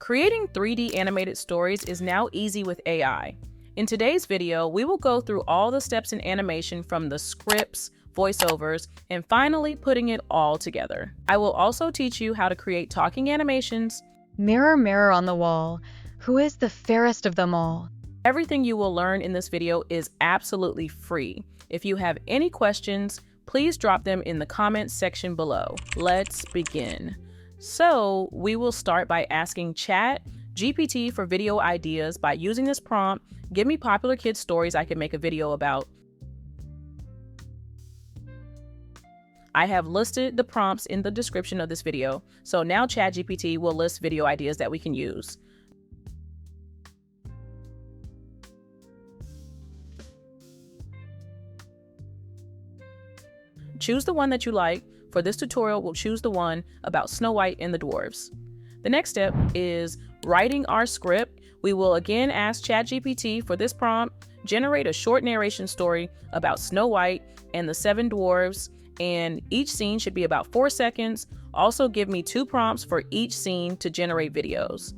Creating 3D animated stories is now easy with AI. In today's video, we will go through all the steps in animation from the scripts, voiceovers, and finally putting it all together. I will also teach you how to create talking animations. Mirror, mirror on the wall, who is the fairest of them all? Everything you will learn in this video is absolutely free. If you have any questions, please drop them in the comments section below. Let's begin. So we will start by asking ChatGPT for video ideas by using this prompt: give me popular kids stories I can make a video about. I have listed the prompts in the description of this video, so now ChatGPT will list video ideas that we can use. Choose the one that you like. For this tutorial, we'll choose the one about Snow White and the dwarfs. The next step is writing our script. We will again ask ChatGPT for this prompt: generate a short narration story about Snow White and the 7 dwarves, and each scene should be about 4 seconds. Also give me 2 prompts for each scene to generate videos.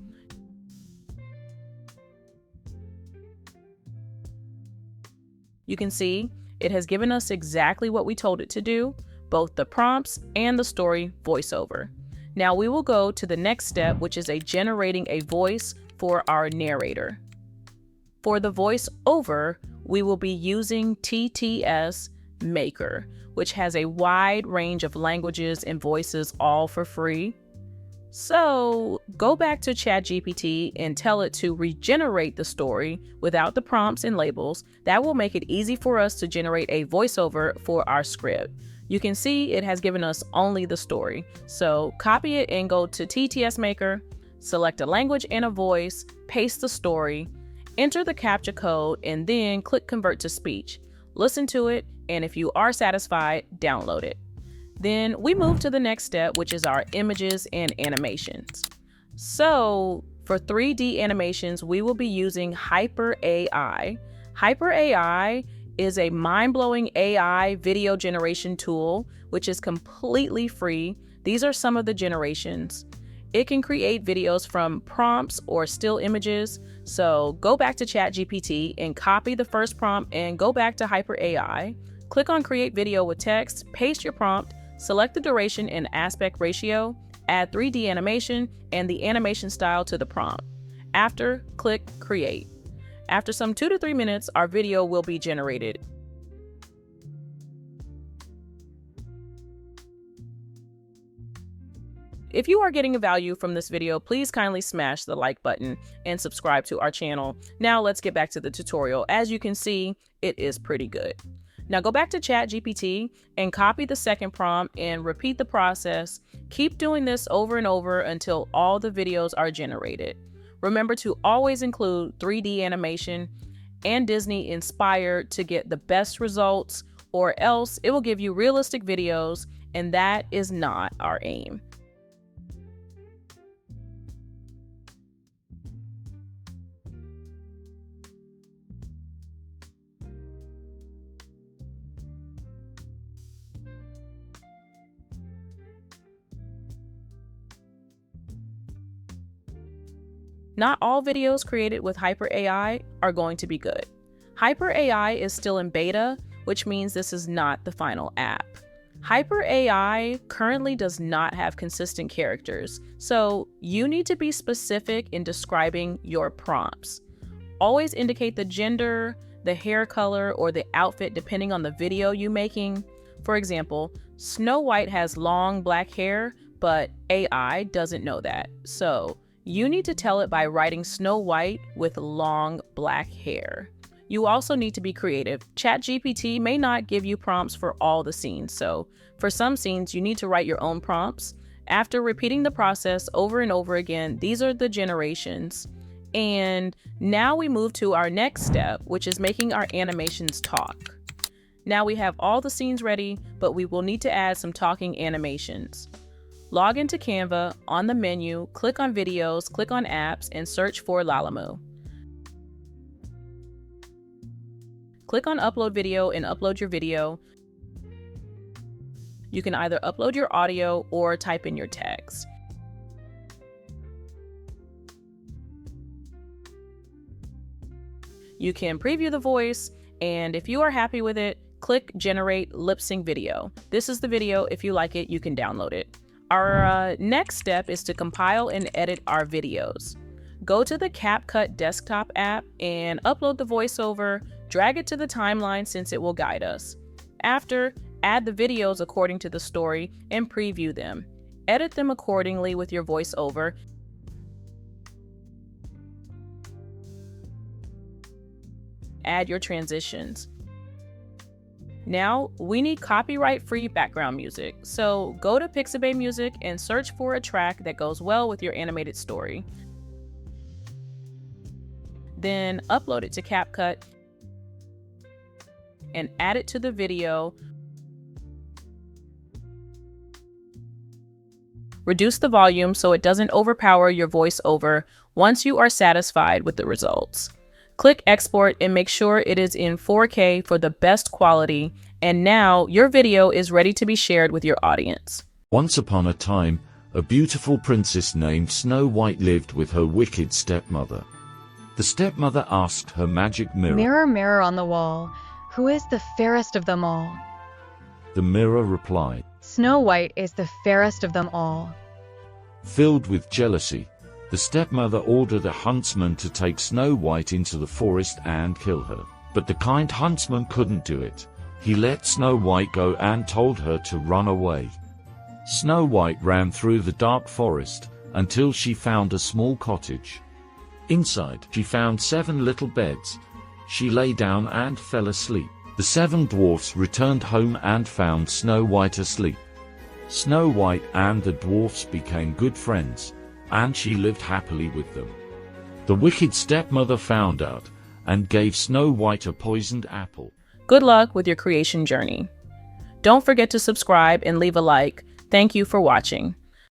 You can see it has given us exactly what we told it to do, both the prompts and the story voiceover. Now we will go to the next step, which is generating a voice for our narrator. For the voiceover, we will be using TTS Maker, which has a wide range of languages and voices, all for free. So go back to ChatGPT and tell it to regenerate the story without the prompts and labels. That will make it easy for us to generate a voiceover for our script. You can see it has given us only the story. So copy it and go to TTS Maker, select a language and a voice, paste the story, enter the CAPTCHA code, and then click Convert to Speech. Listen to it, and if you are satisfied, download it. Then we move to the next step, which is our images and animations. So for 3D animations, we will be using Hyper AI. Hyper AI is a mind-blowing AI video generation tool, which is completely free. These are some of the generations. It can create videos from prompts or still images. So go back to ChatGPT and copy the first prompt and go back to Hyper AI. Click on Create Video with Text, paste your prompt, select the duration and aspect ratio, add 3D animation and the animation style to the prompt. After, click Create. After some 2 to 3 minutes, our video will be generated. If you are getting a value from this video, please kindly smash the like button and subscribe to our channel. Now let's get back to the tutorial. As you can see, it is pretty good. Now go back to ChatGPT and copy the second prompt and repeat the process. Keep doing this over and over until all the videos are generated. Remember to always include 3D animation and Disney inspired to get the best results, or else it will give you realistic videos, and that is not our aim. Not all videos created with Hyper AI are going to be good. Hyper AI is still in beta, which means this is not the final app. Hyper AI currently does not have consistent characters, so you need to be specific in describing your prompts. Always indicate the gender, the hair color, or the outfit depending on the video you're making. For example, Snow White has long black hair, but AI doesn't know that. So you need to tell it by writing Snow White with long black hair. You also need to be creative. ChatGPT may not give you prompts for all the scenes, so for some scenes, you need to write your own prompts. After repeating the process over and over again, these are the generations. And now we move to our next step, which is making our animations talk. Now we have all the scenes ready, but we will need to add some talking animations. Log into Canva. On the menu, click on Videos, click on Apps, and search for Lalamoo. Click on Upload Video and upload your video. You can either upload your audio or type in your text. You can preview the voice, and if you are happy with it, click Generate Lip Sync Video. This is the video. If you like it, you can download it. Our next step is to compile and edit our videos. Go to the CapCut desktop app and upload the voiceover, drag it to the timeline since it will guide us. After, add the videos according to the story and preview them. Edit them accordingly with your voiceover. Add your transitions. Now, we need copyright-free background music, so go to Pixabay Music and search for a track that goes well with your animated story. Then upload it to CapCut and add it to the video. Reduce the volume so it doesn't overpower your voiceover once you are satisfied with the results. Click Export and make sure it is in 4K for the best quality, and now your video is ready to be shared with your audience. Once upon a time, a beautiful princess named Snow White lived with her wicked stepmother. The stepmother asked her magic mirror, Mirror, mirror on the wall, who is the fairest of them all? The mirror replied. Snow White is the fairest of them all. Filled with jealousy, the stepmother ordered a huntsman to take Snow White into the forest and kill her. But the kind huntsman couldn't do it. He let Snow White go and told her to run away. Snow White ran through the dark forest until she found a small cottage. Inside, she found 7 little beds. She lay down and fell asleep. The 7 dwarfs returned home and found Snow White asleep. Snow White and the dwarfs became good friends, and she lived happily with them. The wicked stepmother found out and gave Snow White a poisoned apple. Good luck with your creation journey. Don't forget to subscribe and leave a like. Thank you for watching.